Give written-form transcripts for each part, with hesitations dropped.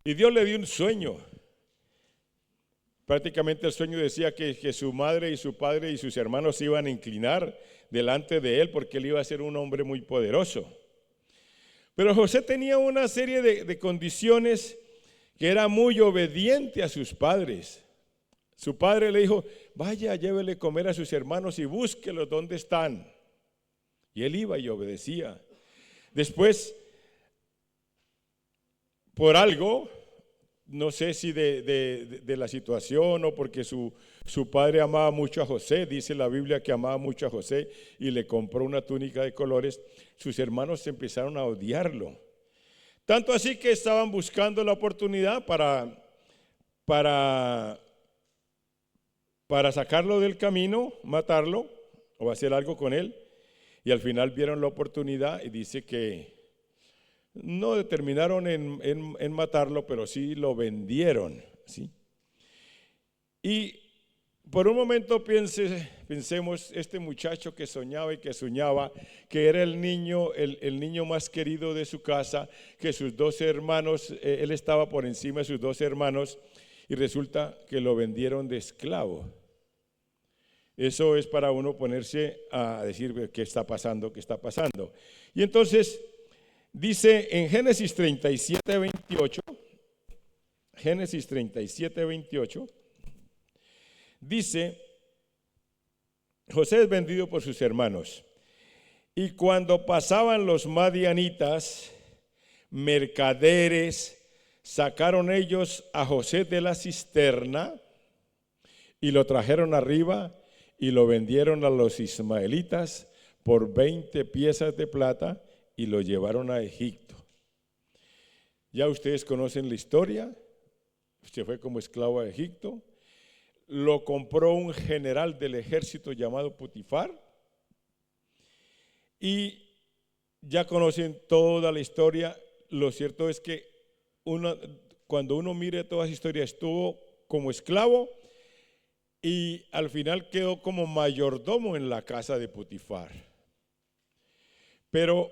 Y Dios le dio un sueño. Prácticamente el sueño decía que su madre y su padre y sus hermanos se iban a inclinar delante de él porque él iba a ser un hombre muy poderoso. Pero José tenía una serie de condiciones, que era muy obediente a sus padres. Su padre le dijo: vaya, llévele comer a sus hermanos y búsquelos dónde están. Y él iba y obedecía. Después, por algo, no sé si de la situación o porque su padre amaba mucho a José, dice la Biblia que amaba mucho a José y le compró una túnica de colores, sus hermanos empezaron a odiarlo. Tanto así que estaban buscando la oportunidad para sacarlo del camino, matarlo o hacer algo con él. Y al final vieron la oportunidad y dice que no determinaron en matarlo, pero sí lo vendieron, ¿sí? Y por un momento pensemos, este muchacho que soñaba y que soñaba, que era el niño más querido de su casa, que sus dos hermanos, él estaba por encima de sus dos hermanos, y resulta que lo vendieron de esclavo. Eso es para uno ponerse a decir: ¿qué está pasando? ¿Qué está pasando? Y entonces dice en Génesis 37, 28, Génesis 37, 28, dice: José es vendido por sus hermanos. Y cuando pasaban los madianitas, mercaderes, sacaron ellos a José de la cisterna y lo trajeron arriba y lo vendieron a los ismaelitas por 20 piezas de plata y lo llevaron a Egipto. Ya ustedes conocen la historia. Se fue como esclavo a Egipto. Lo compró un general del ejército llamado Potifar. Y ya conocen toda la historia. Lo cierto es que cuando uno mire toda esa historia, estuvo como esclavo y al final quedó como mayordomo en la casa de Potifar. Pero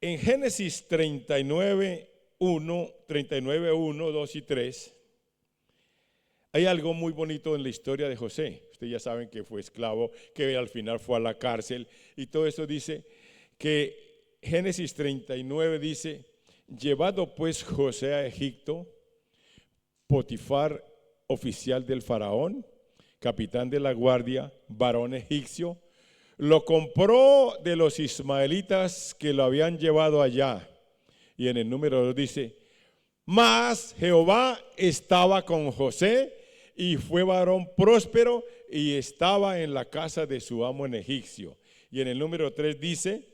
en Génesis 39, 1, 2 y 3, hay algo muy bonito en la historia de José. Ustedes ya saben que fue esclavo, que al final fue a la cárcel, y todo eso dice que Génesis 39 dice: llevado pues José a Egipto, Potifar, oficial del faraón, capitán de la guardia, varón egipcio, lo compró de los ismaelitas que lo habían llevado allá. Y en el número 2 dice: mas Jehová estaba con José y fue varón próspero y estaba en la casa de su amo en egipcio. Y en el número 3 dice: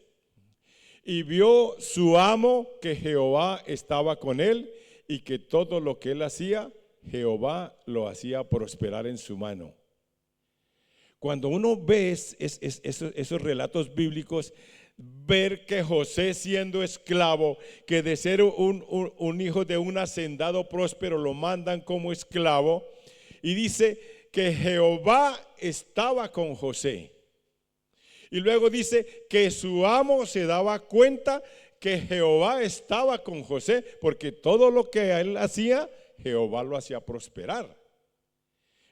y vio su amo que Jehová estaba con él y que todo lo que él hacía, Jehová lo hacía prosperar en su mano. Cuando uno ve esos relatos bíblicos, ver que José, siendo esclavo, que de ser un hijo de un hacendado próspero lo mandan como esclavo, y dice que Jehová estaba con José. Y luego dice que su amo se daba cuenta que Jehová estaba con José, porque todo lo que él hacía, Jehová lo hacía prosperar.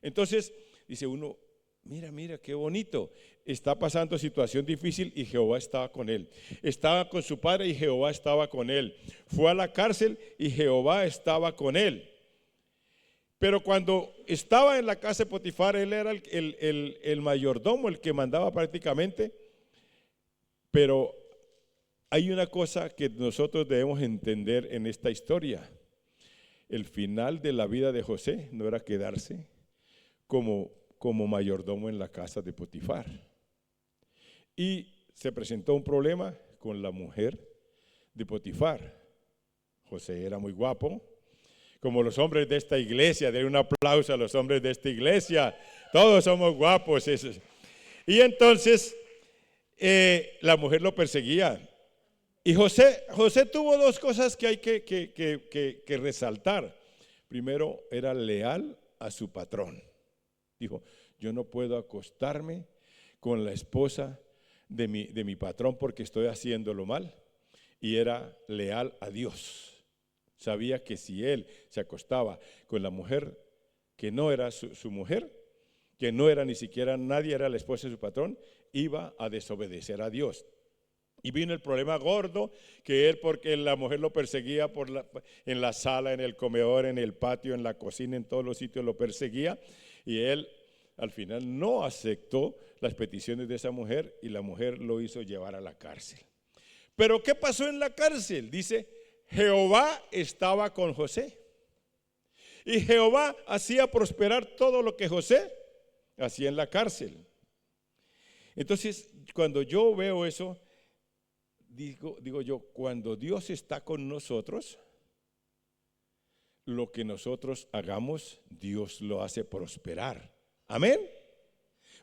Entonces dice uno: mira, qué bonito. Está pasando situación difícil y Jehová estaba con él. Estaba con su padre y Jehová estaba con él. Fue a la cárcel y Jehová estaba con él. Pero cuando estaba en la casa de Potifar, él era el mayordomo, el que mandaba prácticamente. Pero hay una cosa que nosotros debemos entender en esta historia. El final de la vida de José no era quedarse como mayordomo en la casa de Potifar. Y se presentó un problema con la mujer de Potifar. José era muy guapo, como los hombres de esta iglesia. Den un aplauso a los hombres de esta iglesia. Todos somos guapos. Y entonces la mujer lo perseguía. Y José tuvo dos cosas que hay que resaltar. Primero, era leal a su patrón. Dijo: yo no puedo acostarme con la esposa de mi patrón porque estoy haciéndolo mal. Y era leal a Dios. Sabía que si él se acostaba con la mujer que no era su mujer, que no era ni siquiera nadie, era la esposa de su patrón, iba a desobedecer a Dios. Y vino el problema gordo, que él, porque la mujer lo perseguía en la sala, en el comedor, en el patio, en la cocina, en todos los sitios lo perseguía, y él al final no aceptó las peticiones de esa mujer, y la mujer lo hizo llevar a la cárcel. Pero ¿qué pasó en la cárcel? Dice, Jehová estaba con José, y Jehová hacía prosperar todo lo que José hacía en la cárcel. Entonces, cuando yo veo eso, digo yo, cuando Dios está con nosotros, lo que nosotros hagamos, Dios lo hace prosperar. Amén.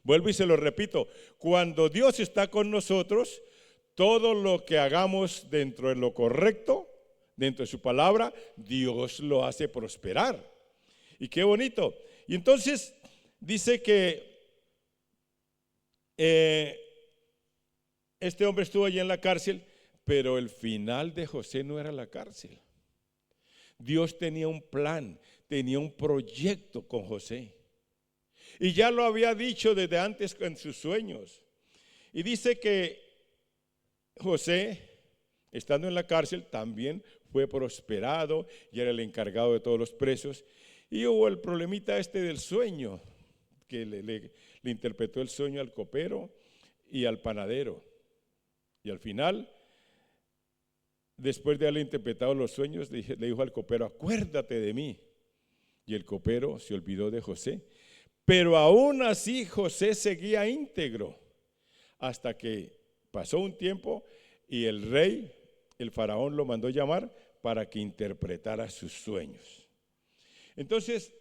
Vuelvo y se lo repito, cuando Dios está con nosotros, todo lo que hagamos dentro de lo correcto, dentro de su palabra, Dios lo hace prosperar. Y qué bonito. Y entonces dice que este hombre estuvo allí en la cárcel, pero el final de José no era la cárcel. Dios tenía un plan, tenía un proyecto con José. Y ya lo había dicho desde antes en sus sueños. Y dice que José, estando en la cárcel, también fue prosperado y era el encargado de todos los presos. Y hubo el problemita del sueño, que le interpretó el sueño al copero y al panadero. Y al final, después de haberle interpretado los sueños, le dijo al copero, acuérdate de mí. Y el copero se olvidó de José. Pero aún así José seguía íntegro hasta que pasó un tiempo y el rey, el faraón, lo mandó llamar para que interpretara sus sueños. Entonces,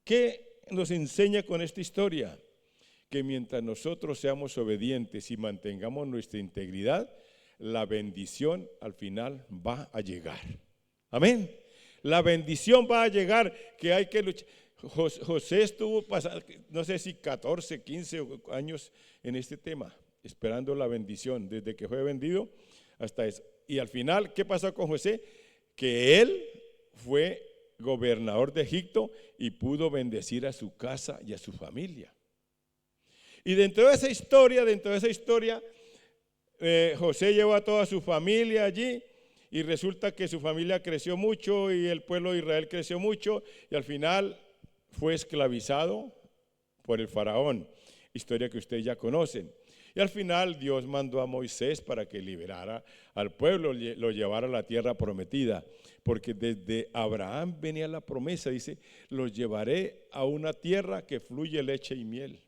¿qué nos enseña con esta historia? Que mientras nosotros seamos obedientes y mantengamos nuestra integridad, la bendición al final va a llegar. Amén. La bendición va a llegar, que hay que luchar. José estuvo pasando, no sé si 14, 15 años en este tema, esperando la bendición, desde que fue vendido hasta eso. Y al final, ¿qué pasó con José? Que él fue gobernador de Egipto y pudo bendecir a su casa y a su familia. Y dentro de esa historia, José llevó a toda su familia allí y resulta que su familia creció mucho y el pueblo de Israel creció mucho y al final fue esclavizado por el faraón, historia que ustedes ya conocen. Y al final Dios mandó a Moisés para que liberara al pueblo, lo llevara a la tierra prometida, porque desde Abraham venía la promesa, dice, los llevaré a una tierra que fluye leche y miel.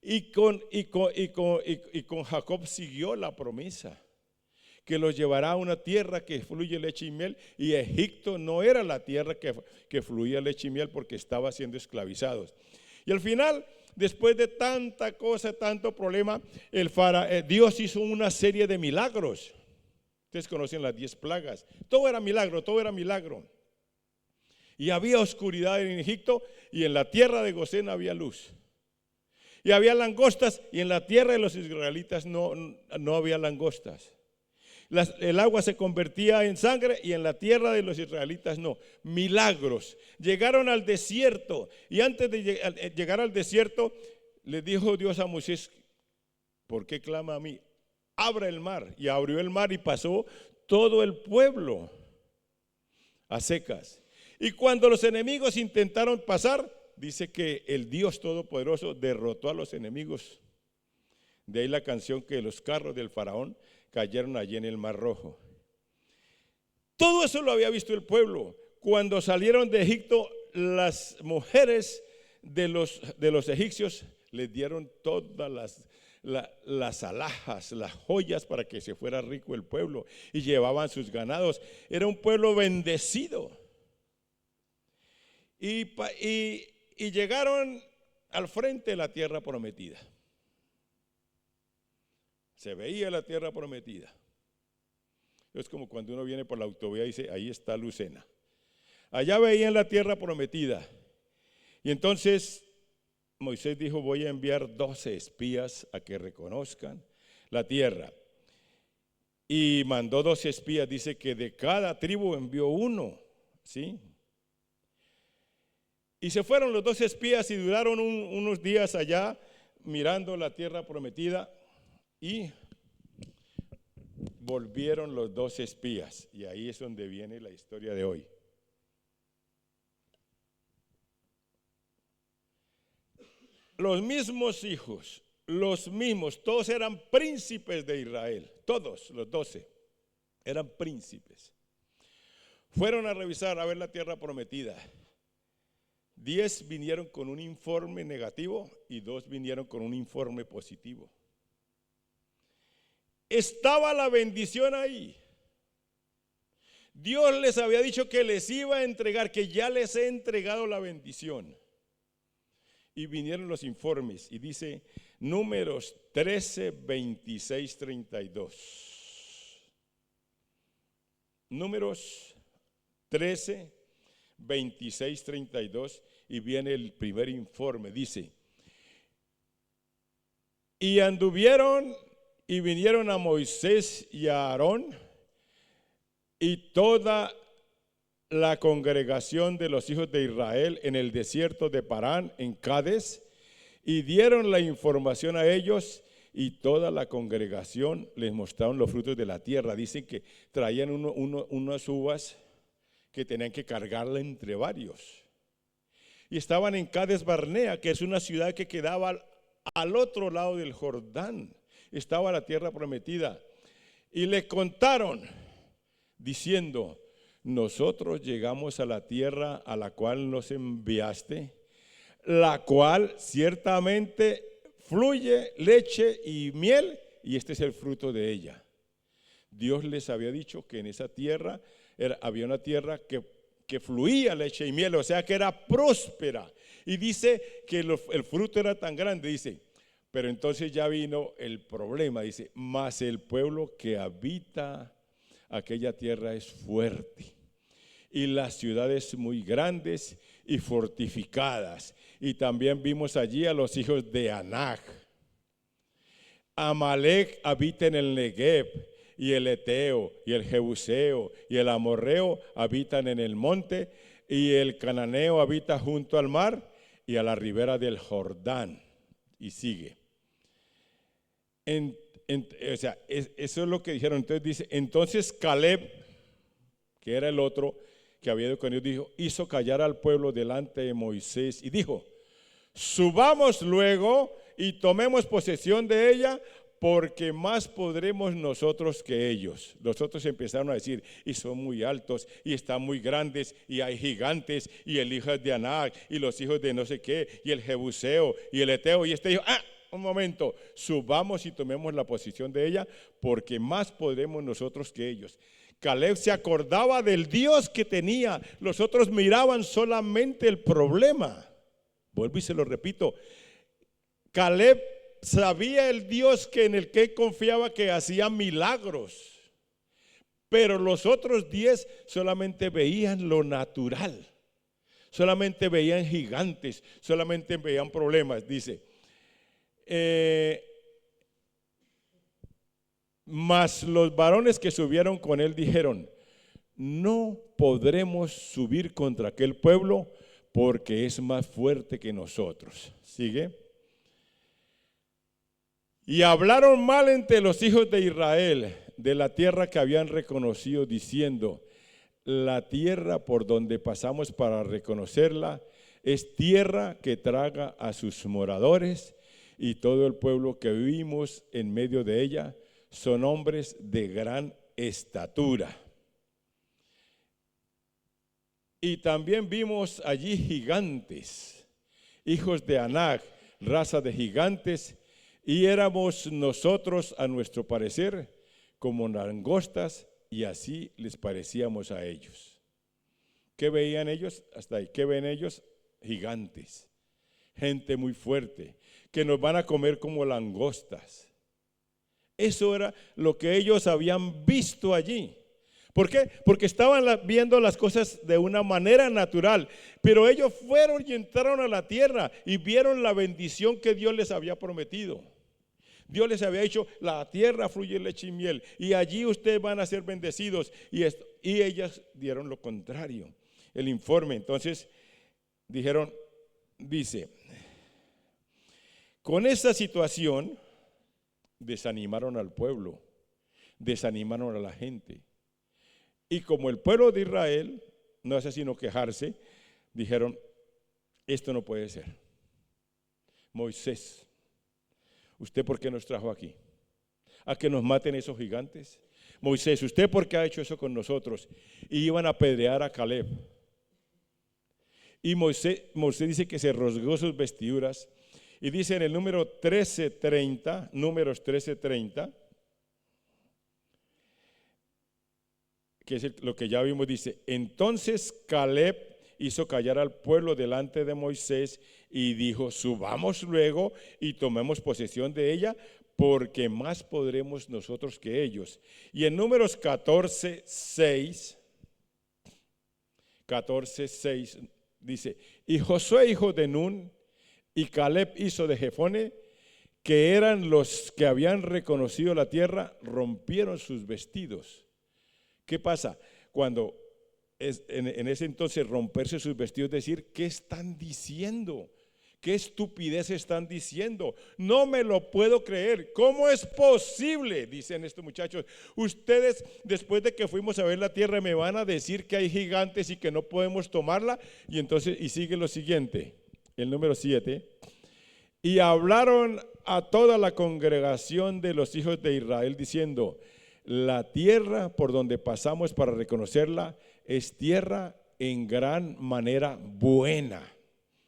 Y con Jacob siguió la promesa, que los llevará a una tierra que fluye leche y miel, y Egipto no era la tierra que fluía leche y miel porque estaba siendo esclavizados. Y al final, después de tanta cosa, tanto problema, Dios hizo una serie de milagros. Ustedes conocen las 10 plagas. Todo era milagro, todo era milagro. Y había oscuridad en Egipto y en la tierra de Gosén había luz. Y había langostas y en la tierra de los israelitas no había langostas. El agua se convertía en sangre y en la tierra de los israelitas no. Milagros. Llegaron al desierto y antes de llegar al desierto le dijo Dios a Moisés, ¿por qué clama a mí? Abra el mar. Y abrió el mar y pasó todo el pueblo a secas. Y cuando los enemigos intentaron pasar, dice que el Dios Todopoderoso derrotó a los enemigos. De ahí la canción que los carros del faraón cayeron allí en el Mar Rojo. Todo eso lo había visto el pueblo. Cuando salieron de Egipto, las mujeres de los egipcios les dieron todas las alhajas, las joyas para que se fuera rico el pueblo y llevaban sus ganados. Era un pueblo bendecido. Y llegaron al frente de la tierra prometida. Se veía la tierra prometida. Es como cuando uno viene por la autovía y dice, ahí está Lucena. Allá veían la tierra prometida. Y entonces Moisés dijo, voy a enviar 12 espías a que reconozcan la tierra. y mandó 12 espías. Dice que de cada tribu envió uno, ¿sí? Y se fueron los 12 espías y duraron unos días allá mirando la tierra prometida, y volvieron los 12 espías. Y ahí es donde viene la historia de hoy. Los mismos hijos, los mismos, todos eran príncipes de Israel, todos los 12 eran príncipes. Fueron a revisar, a ver la tierra prometida. 10 vinieron con un informe negativo y 2 vinieron con un informe positivo. Estaba la bendición ahí. Dios les había dicho que les iba a entregar, que ya les he entregado la bendición. Y vinieron los informes y dice Números 13, 26, 32. Números 13, 26, 32, y viene el primer informe. Dice: y anduvieron y vinieron a Moisés y a Aarón y toda la congregación de los hijos de Israel en el desierto de Parán, en Cades, y dieron la información a ellos, y toda la congregación les mostraron los frutos de la tierra. Dicen que traían unas uvas que tenían que cargarla entre varios. Y estaban en Cades Barnea, que es una ciudad que quedaba al otro lado del Jordán. Estaba la tierra prometida. Y le contaron, diciendo: nosotros llegamos a la tierra a la cual nos enviaste, la cual ciertamente fluye leche y miel, y este es el fruto de ella. Dios les había dicho que en esa tierra había una tierra que fluía leche y miel, o sea que era próspera. Y dice que el fruto era tan grande, dice, pero entonces ya vino el problema, dice: mas el pueblo que habita aquella tierra es fuerte, y las ciudades muy grandes y fortificadas. Y también vimos allí a los hijos de Anac. Amalek habita en el Negev, y el Eteo, y el Jebuseo, y el Amorreo habitan en el monte, y el Cananeo habita junto al mar y a la ribera del Jordán. Y sigue. O sea, eso es lo que dijeron. Entonces dice: entonces Caleb, que era el otro que había ido con ellos, dijo, hizo callar al pueblo delante de Moisés y dijo: subamos luego y tomemos posesión de ella, porque más podremos nosotros que ellos. Los otros empezaron a decir: y son muy altos, y están muy grandes, y hay gigantes, y el hijo de Anac, y los hijos de no sé qué, y el Jebuseo, y el Eteo. Y este dijo: un momento, subamos y tomemos la posición de ella, porque más podremos nosotros que ellos. Caleb se acordaba del Dios que tenía. Los otros miraban solamente el problema. Vuelvo y se lo repito. Caleb sabía el Dios en el que confiaba, que hacía milagros. Pero los otros 10 solamente veían lo natural. Solamente veían gigantes, solamente veían problemas. Dice: mas los varones que subieron con él dijeron: no podremos subir contra aquel pueblo, porque es más fuerte que nosotros. Sigue. Y hablaron mal entre los hijos de Israel de la tierra que habían reconocido, diciendo: la tierra por donde pasamos para reconocerla es tierra que traga a sus moradores, y todo el pueblo que vivimos en medio de ella son hombres de gran estatura. Y también vimos allí gigantes, hijos de Anac, raza de gigantes, y éramos nosotros, a nuestro parecer, como langostas, y así les parecíamos a ellos. ¿Qué veían ellos? Hasta ahí. ¿Qué ven ellos? Gigantes, gente muy fuerte, que nos van a comer como langostas. Eso era lo que ellos habían visto allí. ¿Por qué? Porque estaban viendo las cosas de una manera natural, pero ellos fueron y entraron a la tierra y vieron la bendición que Dios les había prometido. Dios les había dicho, la tierra fluye leche y miel, y allí ustedes van a ser bendecidos. Y ellas dieron lo contrario. El informe, entonces, dice, con esta situación desanimaron al pueblo, desanimaron a la gente. Y como el pueblo de Israel no hace sino quejarse, dijeron, esto no puede ser. Moisés, ¿usted por qué nos trajo aquí? ¿A que nos maten esos gigantes? Moisés, ¿usted por qué ha hecho eso con nosotros? Y iban a apedrear a Caleb. Y Moisés dice que se rasgó sus vestiduras. Y dice en el número 13:30, números 13:30, que es lo que ya vimos, dice, entonces Caleb hizo callar al pueblo delante de Moisés y dijo, subamos luego y tomemos posesión de ella, porque más podremos nosotros que ellos. Y en números 14:6 dice, y Josué hijo de Nun y Caleb hijo de Jefone, que eran los que habían reconocido la tierra, rompieron sus vestidos. ¿Qué pasa? Cuando en ese entonces romperse sus vestidos, decir, ¿qué están diciendo? ¿Qué estupidez están diciendo? No me lo puedo creer. ¿Cómo es posible? Dicen estos muchachos. Ustedes, después de que fuimos a ver la tierra, me van a decir que hay gigantes y que no podemos tomarla. Y entonces, y sigue lo siguiente, el número 7. Y hablaron a toda la congregación de los hijos de Israel diciendo, la tierra por donde pasamos para reconocerla es tierra en gran manera buena.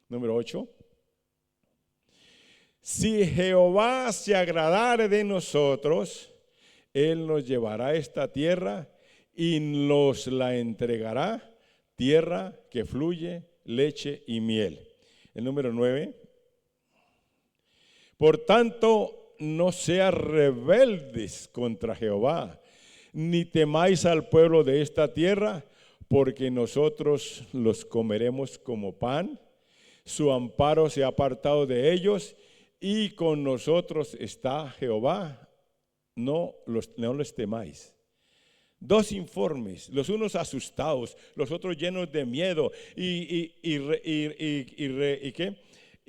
Número 8. Si Jehová se agradare de nosotros, Él nos llevará a esta tierra y nos la entregará, tierra que fluye leche y miel. El número 9. Por tanto, no seas rebeldes contra Jehová, ni temáis al pueblo de esta tierra, porque nosotros los comeremos como pan. Su amparo se ha apartado de ellos, y con nosotros está Jehová. No les temáis. Dos informes, los unos asustados, los otros llenos de miedo y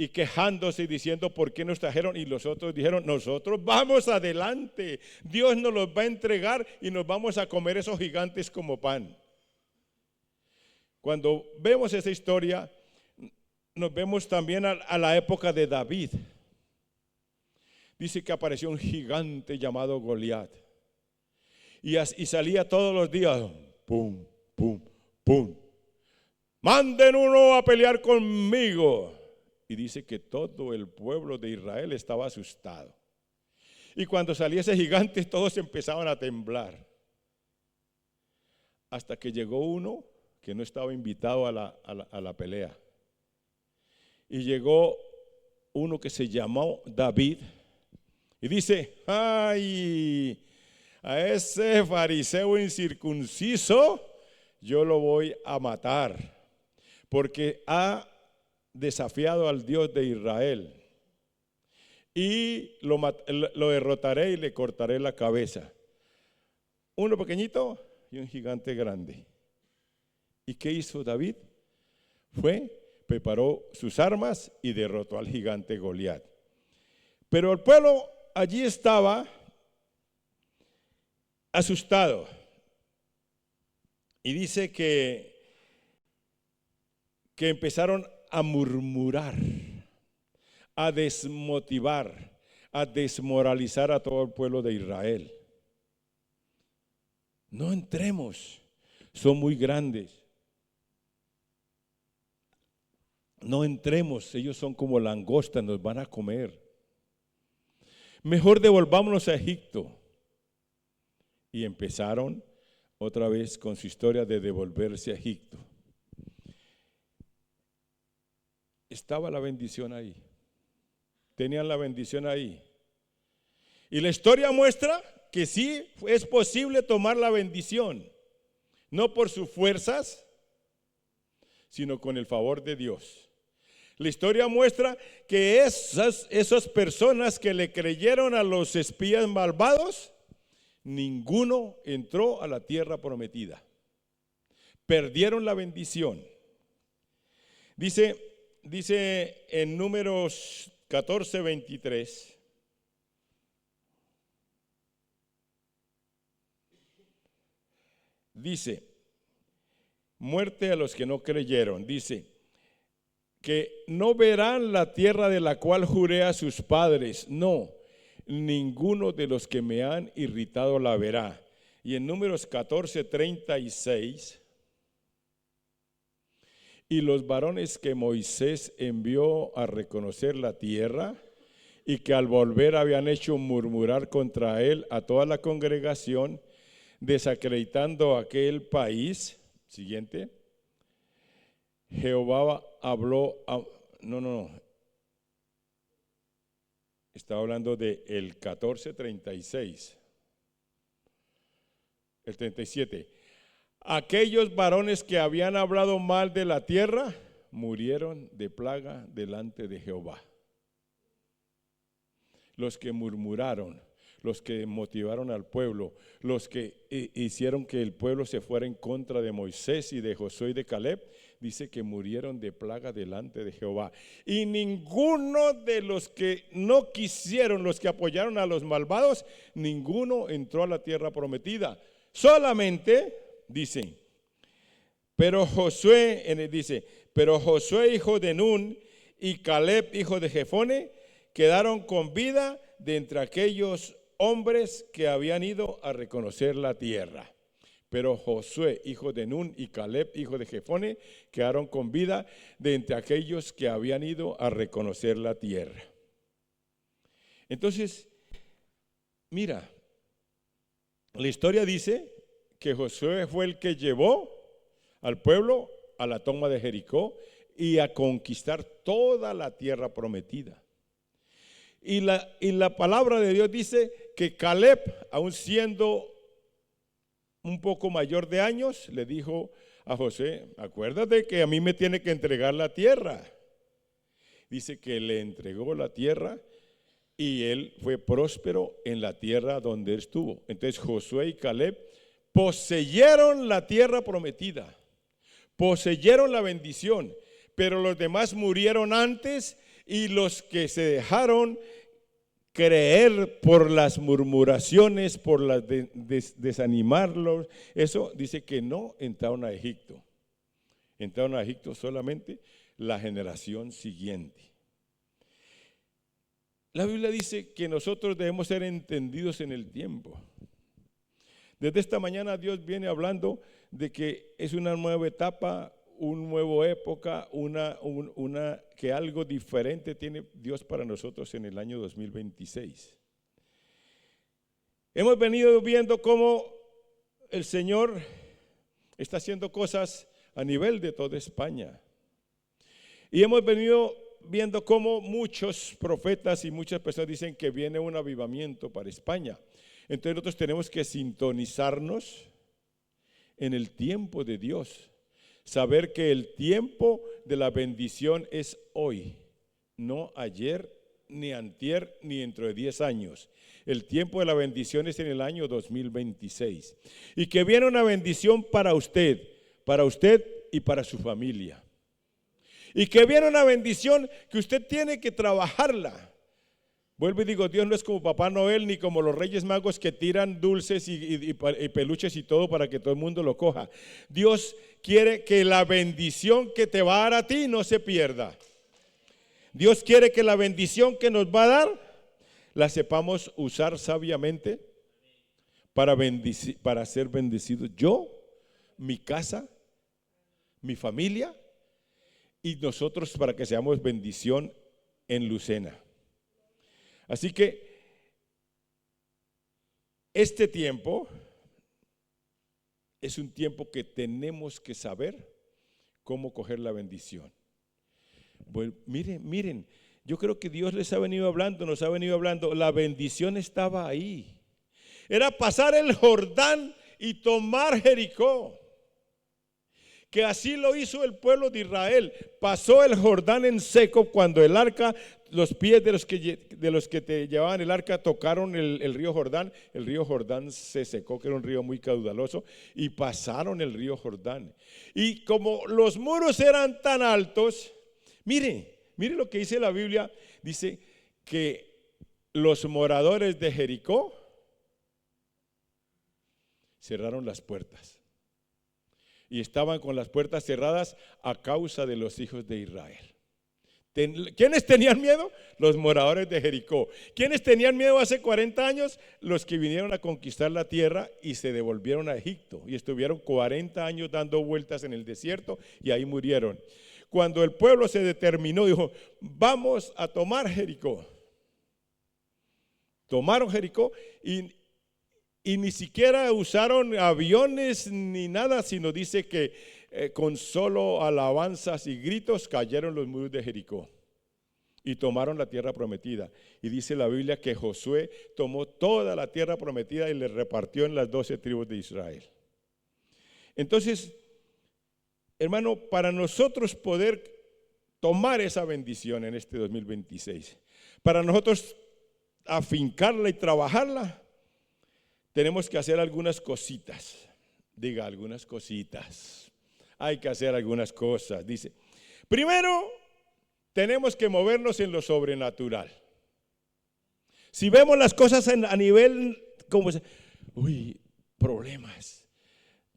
quejándose y diciendo por qué nos trajeron, y los otros dijeron, nosotros vamos adelante, Dios nos los va a entregar y nos vamos a comer esos gigantes como pan. Cuando vemos esa historia, nos vemos también a la época de David. Dice que apareció un gigante llamado Goliat y salía todos los días, pum, pum, pum, manden uno a pelear conmigo. Y dice que todo el pueblo de Israel estaba asustado. Y cuando salía ese gigante, todos empezaban a temblar. Hasta que llegó uno que no estaba invitado a la pelea. Y llegó uno que se llamó David. Y dice, ay, a ese fariseo incircunciso yo lo voy a matar, porque ha desafiado al Dios de Israel, y lo derrotaré y le cortaré la cabeza. Uno pequeñito y un gigante grande. ¿Y qué hizo David? Preparó sus armas y derrotó al gigante Goliat. Pero el pueblo allí estaba asustado, y dice que empezaron a murmurar, a desmotivar, a desmoralizar a todo el pueblo de Israel. No entremos, son muy grandes. No entremos, ellos son como langostas, nos van a comer. Mejor devolvámonos a Egipto. Y empezaron otra vez con su historia de devolverse a Egipto. Estaba la bendición ahí. Tenían la bendición ahí. Y la historia muestra que sí es posible tomar la bendición, no por sus fuerzas, sino con el favor de Dios. La historia muestra que esas personas que le creyeron a los espías malvados, ninguno entró a la tierra prometida. Perdieron la bendición. Dice en Números 14:23. Dice, muerte a los que no creyeron. Dice que no verán la tierra de la cual juré a sus padres. No, ninguno de los que me han irritado la verá. Y en Números 14:36, y los varones que Moisés envió a reconocer la tierra, y que al volver habían hecho murmurar contra él a toda la congregación, desacreditando aquel país. Siguiente. Jehová habló estaba hablando de el 14:36. El 37. Aquellos varones que habían hablado mal de la tierra murieron de plaga delante de Jehová. Los que murmuraron, los que motivaron al pueblo, los que hicieron que el pueblo se fuera en contra de Moisés y de Josué y de Caleb, dice que murieron de plaga delante de Jehová. Y ninguno de los que no quisieron, los que apoyaron a los malvados, ninguno entró a la tierra prometida. Solamente, dice, pero Josué hijo de Nun y Caleb hijo de Jefone quedaron con vida de entre aquellos hombres que habían ido a reconocer la tierra. Pero Josué, hijo de Nun, y Caleb, hijo de Jefone, quedaron con vida de entre aquellos que habían ido a reconocer la tierra. Entonces, mira, la historia dice que Josué fue el que llevó al pueblo a la toma de Jericó y a conquistar toda la tierra prometida. Y la palabra de Dios dice que Caleb, aun siendo un poco mayor de años, le dijo a Josué, acuérdate que a mí me tiene que entregar la tierra. Dice que le entregó la tierra y él fue próspero en la tierra donde estuvo. Entonces Josué y Caleb poseyeron la tierra prometida, poseyeron la bendición, pero los demás murieron antes. Y los que se dejaron creer por las murmuraciones, por las desanimarlos, eso dice que no entraron a Egipto. Entraron a Egipto solamente la generación siguiente. La Biblia dice que nosotros debemos ser entendidos en el tiempo. Desde esta mañana Dios viene hablando de que es una nueva etapa, una nueva época, que algo diferente tiene Dios para nosotros en el año 2026. Hemos venido viendo cómo el Señor está haciendo cosas a nivel de toda España. Y hemos venido viendo cómo muchos profetas y muchas personas dicen que viene un avivamiento para España. Entonces nosotros tenemos que sintonizarnos en el tiempo de Dios. Saber que el tiempo de la bendición es hoy, no ayer, ni antier, ni dentro de 10 años. El tiempo de la bendición es en el año 2026. Y que viene una bendición para usted y para su familia. Y que viene una bendición que usted tiene que trabajarla. Vuelvo y digo, Dios no es como Papá Noel ni como los Reyes Magos que tiran dulces y peluches y todo para que todo el mundo lo coja. Dios quiere que la bendición que te va a dar a ti no se pierda. Dios quiere que la bendición que nos va a dar la sepamos usar sabiamente para ser bendecidos. Yo, mi casa, mi familia y nosotros para que seamos bendición en Lucena. Así que este tiempo es un tiempo que tenemos que saber cómo coger la bendición. Bueno, miren, yo creo que Dios les ha venido hablando, nos ha venido hablando, la bendición estaba ahí. Era pasar el Jordán y tomar Jericó. que así lo hizo el pueblo de Israel. Pasó el Jordán en seco cuando el arca, los pies de los que te llevaban el arca tocaron el río Jordán. El río Jordán se secó, que era un río muy caudaloso, y pasaron el río Jordán. Y como los muros eran tan altos, mire lo que dice la Biblia. Dice que los moradores de Jericó cerraron las puertas y estaban con las puertas cerradas a causa de los hijos de Israel. ¿Quiénes tenían miedo? Los moradores de Jericó. ¿Quiénes tenían miedo hace 40 años? Los que vinieron a conquistar la tierra y se devolvieron a Egipto y estuvieron 40 años dando vueltas en el desierto y ahí murieron. Cuando el pueblo se determinó, dijo: vamos a tomar Jericó. Tomaron Jericó y ni siquiera usaron aviones ni nada, sino dice que con solo alabanzas y gritos cayeron los muros de Jericó y tomaron la tierra prometida. Y dice la Biblia que Josué tomó toda la tierra prometida y le repartió en las 12 tribus de Israel. Entonces, hermano, para nosotros poder tomar esa bendición en este 2026, para nosotros afincarla y trabajarla, tenemos que hacer algunas cositas. Diga, algunas cositas. Hay que hacer algunas cosas. Dice, primero, tenemos que movernos en lo sobrenatural. Si vemos las cosas a nivel, como, problemas,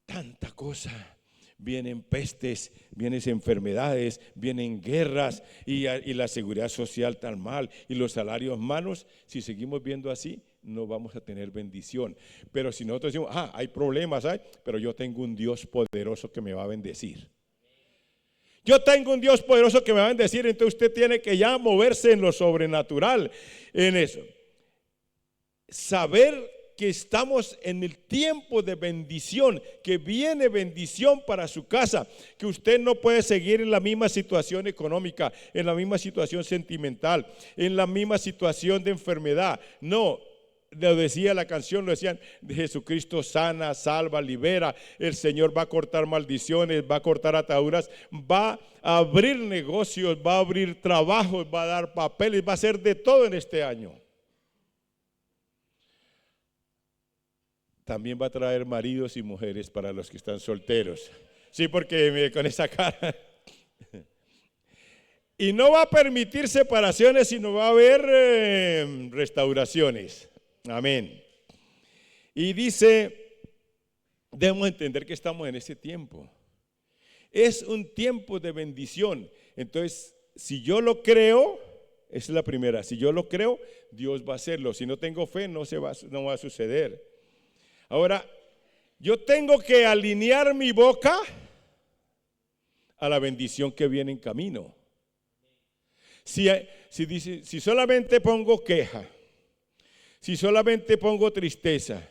tanta cosa. Vienen pestes, vienen enfermedades, vienen guerras y la seguridad social tan mal y los salarios malos. Si seguimos viendo así, no vamos a tener bendición. Pero si nosotros decimos, hay problemas, pero yo tengo un Dios poderoso que me va a bendecir. Yo tengo un Dios poderoso que me va a bendecir. Entonces usted tiene que ya moverse en lo sobrenatural, en eso. Saber que estamos en el tiempo de bendición, que viene bendición para su casa, que usted no puede seguir en la misma situación económica, en la misma situación sentimental, en la misma situación de enfermedad. No, lo decía la canción, lo decían, Jesucristo sana, salva, libera. El Señor va a cortar maldiciones, va a cortar ataduras, va a abrir negocios, va a abrir trabajos, va a dar papeles, va a hacer de todo en este año. También va a traer maridos y mujeres para los que están solteros. Sí, porque con esa cara. Y no va a permitir separaciones, sino va a haber restauraciones. Amén. Y dice, debemos entender que estamos en ese tiempo. Es un tiempo de bendición. Entonces, si yo lo creo, esa es la primera. Si yo lo creo, Dios va a hacerlo. Si no tengo fe, no va a suceder. Ahora, yo tengo que alinear mi boca a la bendición que viene en camino. Si solamente pongo queja, si solamente pongo tristeza,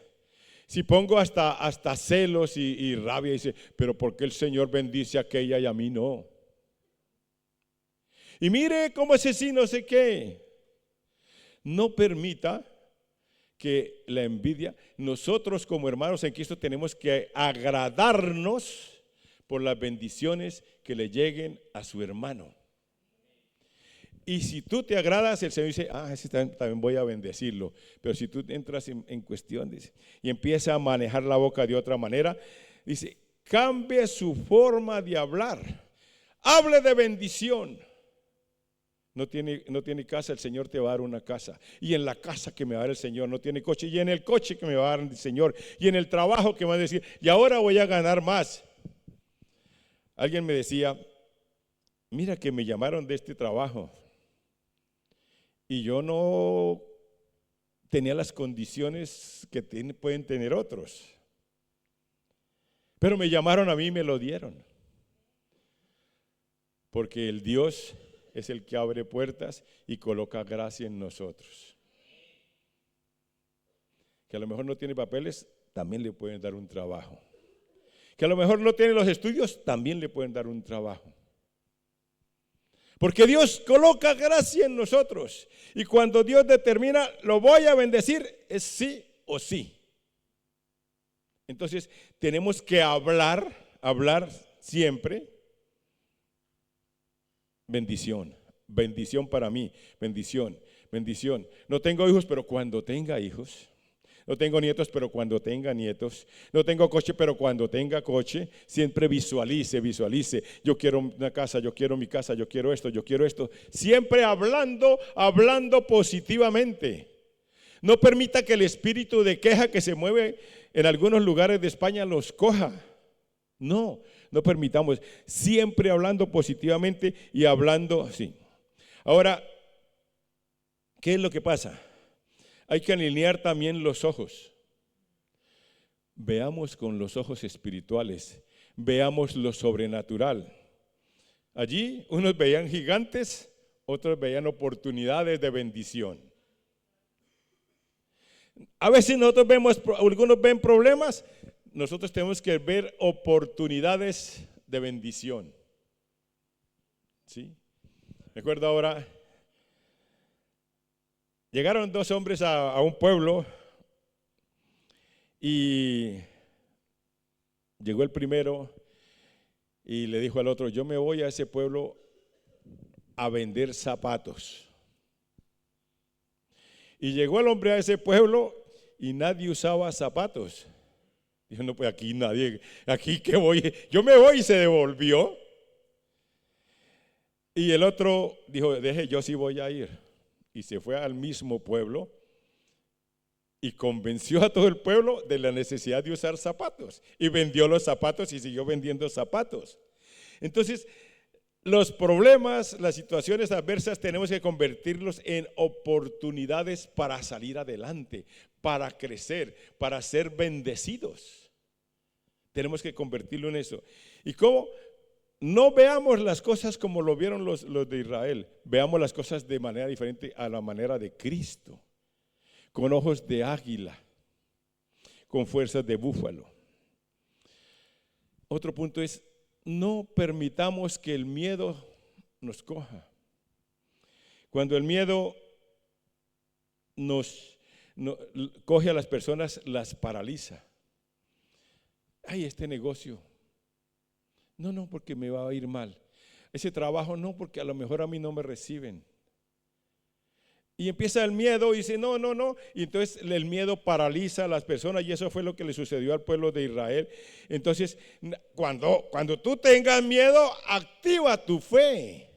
si pongo hasta celos y rabia, dice, pero ¿por qué el Señor bendice a aquella y a mí no? Y mire cómo ese sí, no sé qué. No permita que la envidia, nosotros como hermanos en Cristo tenemos que agradarnos por las bendiciones que le lleguen a su hermano. Y si tú te agradas, el Señor dice, ese también voy a bendecirlo. Pero si tú entras en cuestión, dice, y empieza a manejar la boca de otra manera, dice, cambie su forma de hablar, hable de bendición. No tiene casa, el Señor te va a dar una casa. Y en la casa que me va a dar el Señor, no tiene coche, y en el coche que me va a dar el Señor, y en el trabajo que me va a decir, y ahora voy a ganar más. Alguien me decía, mira que me llamaron de este trabajo, y yo no tenía las condiciones que pueden tener otros, pero me llamaron a mí y me lo dieron, porque el Dios es el que abre puertas y coloca gracia en nosotros. Que a lo mejor no tiene papeles, también le pueden dar un trabajo. Que a lo mejor no tiene los estudios, también le pueden dar un trabajo. Porque Dios coloca gracia en nosotros. Y cuando Dios determina, lo voy a bendecir, es sí o sí. Entonces tenemos que hablar siempre bendición. Bendición para mí, bendición, bendición. No tengo hijos, pero cuando tenga hijos. No tengo nietos, pero cuando tenga nietos. No tengo coche, pero cuando tenga coche, siempre visualice. Yo quiero una casa, yo quiero mi casa, yo quiero esto, yo quiero esto. Siempre hablando positivamente. No permita que el espíritu de queja que se mueve en algunos lugares de España los coja. No permitamos. Siempre hablando positivamente y hablando así. Ahora, ¿qué es lo que pasa? Hay que alinear también los ojos. Veamos con los ojos espirituales, veamos lo sobrenatural. Allí unos veían gigantes, otros veían oportunidades de bendición. A veces nosotros vemos, algunos ven problemas, nosotros tenemos que ver oportunidades de bendición. ¿Sí? Recuerdo ahora, llegaron dos hombres a un pueblo y llegó el primero y le dijo al otro: yo me voy a ese pueblo a vender zapatos. Y llegó el hombre a ese pueblo y nadie usaba zapatos. Dijo: no, pues aquí nadie, aquí que voy, yo me voy, y se devolvió. Y el otro dijo: deje, yo sí voy a ir. Y se fue al mismo pueblo y convenció a todo el pueblo de la necesidad de usar zapatos. Y vendió los zapatos y siguió vendiendo zapatos. Entonces, los problemas, las situaciones adversas, tenemos que convertirlos en oportunidades para salir adelante, para crecer, para ser bendecidos. Tenemos que convertirlo en eso. ¿Y cómo? No veamos las cosas como lo vieron los de Israel. Veamos las cosas de manera diferente, a la manera de Cristo. Con ojos de águila, con fuerzas de búfalo. Otro punto es: no permitamos que el miedo nos coja. Cuando el miedo coge a las personas, las paraliza. Ay, este negocio, no, porque me va a ir mal. Ese trabajo, no, porque a lo mejor a mí no me reciben. Y empieza el miedo y dice: no. Y entonces el miedo paraliza a las personas, y eso fue lo que le sucedió al pueblo de Israel. Entonces, cuando tú tengas miedo, activa tu fe.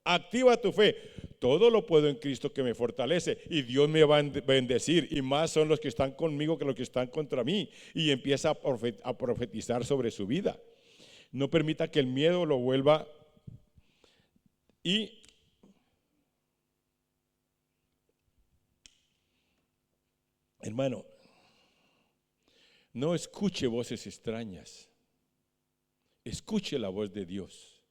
Activa tu fe. Todo lo puedo en Cristo que me fortalece, y Dios me va a bendecir, y más son los que están conmigo que los que están contra mí. Y empieza a profetizar sobre su vida. No permita que el miedo lo vuelva. Y hermano, no escuche voces extrañas. Escuche la voz de Dios.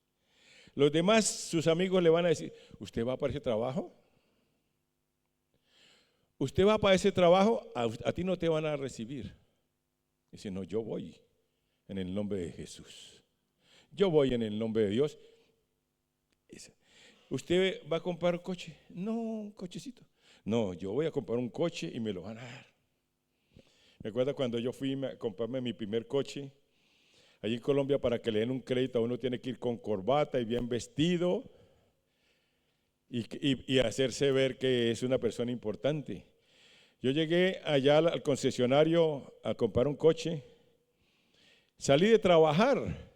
Los demás, sus amigos, le van a decir: ¿usted va para ese trabajo? ¿Usted va para ese trabajo? A ti no te van a recibir. Dice: no, yo voy en el nombre de Jesús. Yo voy en el nombre de Dios. Dice: ¿usted va a comprar un coche? No, un cochecito. No, yo voy a comprar un coche y me lo van a dar. Me acuerdo cuando yo fui a comprarme mi primer coche. Allí en Colombia, para que le den un crédito, uno tiene que ir con corbata y bien vestido y hacerse ver que es una persona importante. Yo llegué allá al concesionario a comprar un coche. Salí de trabajar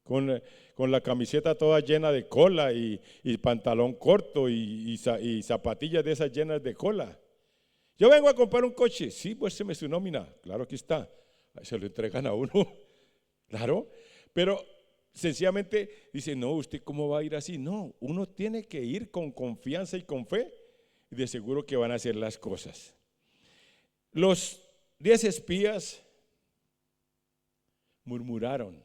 con la camiseta toda llena de cola y pantalón corto y zapatillas de esas llenas de cola. Yo vengo a comprar un coche. Sí, pues se me su nómina. Claro, aquí está. Se lo entregan a uno. Claro, pero sencillamente dice: no, ¿usted cómo va a ir así? No, uno tiene que ir con confianza y con fe, y de seguro que van a hacer las cosas. Los 10 espías murmuraron,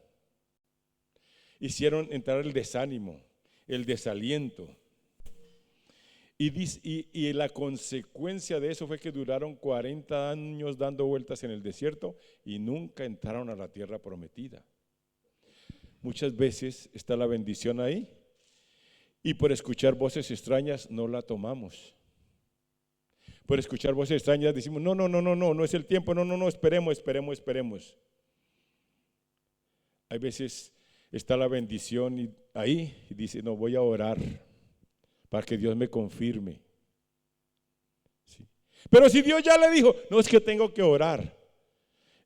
hicieron entrar el desánimo, el desaliento. Y la consecuencia de eso fue que duraron 40 años dando vueltas en el desierto y nunca entraron a la tierra prometida. Muchas veces está la bendición ahí y por escuchar voces extrañas no la tomamos. Por escuchar voces extrañas decimos: no es el tiempo, no, esperemos. Hay veces está la bendición ahí y dice, no, voy a orar para que Dios me confirme. ¿Sí? Pero si Dios ya le dijo, no, es que tengo que orar.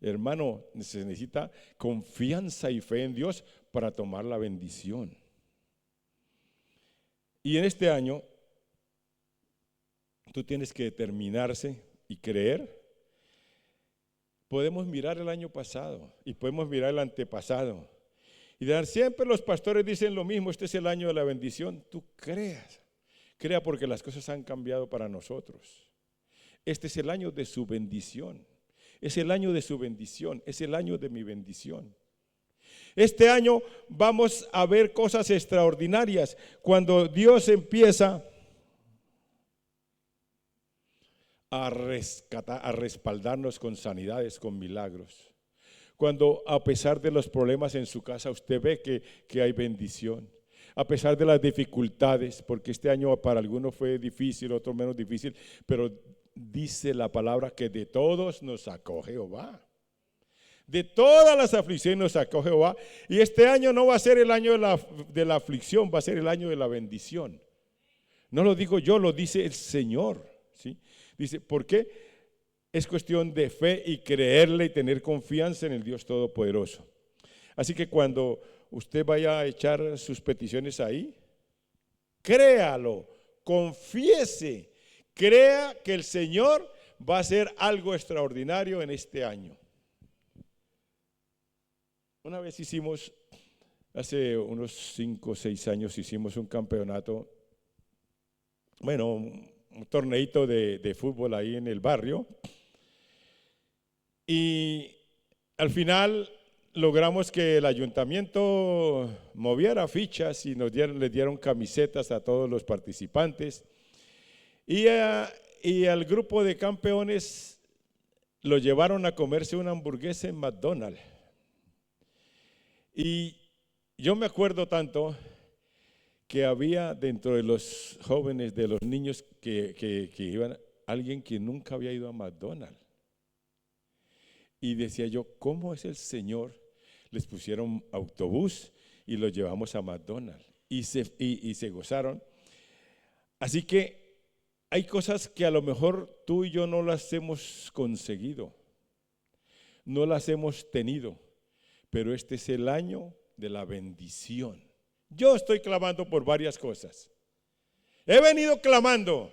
Hermano, se necesita confianza y fe en Dios para tomar la bendición. Y en este año, tú tienes que determinarse y creer. Podemos mirar el año pasado y podemos mirar el antepasado. Y siempre los pastores dicen lo mismo, este es el año de la bendición. Tú crea porque las cosas han cambiado para nosotros. Este es el año de su bendición. Es el año de su bendición, es el año de mi bendición. Este año vamos a ver cosas extraordinarias cuando Dios empieza a rescatar, a respaldarnos con sanidades, con milagros. Cuando a pesar de los problemas en su casa usted ve que hay bendición. A pesar de las dificultades, porque este año para algunos fue difícil, otro menos difícil, pero dice la palabra que de todos nos sacó Jehová. De todas las aflicciones nos sacó Jehová. Y este año no va a ser el año de la aflicción, va a ser el año de la bendición. No lo digo yo, lo dice el Señor, ¿sí? Dice, ¿por qué? Es cuestión de fe y creerle y tener confianza en el Dios Todopoderoso. Así que cuando usted vaya a echar sus peticiones ahí, créalo, confiese, crea que el Señor va a hacer algo extraordinario en este año. Una vez hace unos 5 o 6 años hicimos un campeonato, bueno, un torneito de fútbol ahí en el barrio. Y al final logramos que el ayuntamiento moviera fichas y les dieron camisetas a todos los participantes. Y al grupo de campeones lo llevaron a comerse una hamburguesa en McDonald's. Y yo me acuerdo tanto que había dentro de los jóvenes, de los niños que iban, alguien que nunca había ido a McDonald's. Y decía yo, ¿cómo es el Señor? Les pusieron autobús y los llevamos a McDonald's y se gozaron. Así que hay cosas que a lo mejor tú y yo no las hemos conseguido, no las hemos tenido, pero este es el año de la bendición. Yo estoy clamando por varias cosas. He venido clamando.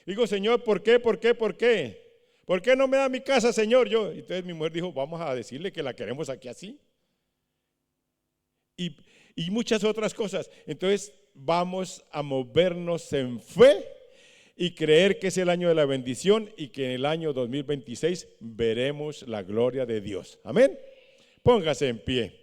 Digo, Señor, ¿por qué? ¿Por qué? ¿Por qué? ¿Por qué no me da mi casa, Señor? Entonces mi mujer dijo, vamos a decirle que la queremos aquí así. Y muchas otras cosas. Entonces vamos a movernos en fe y creer que es el año de la bendición y que en el año 2026 veremos la gloria de Dios. Amén. Póngase en pie.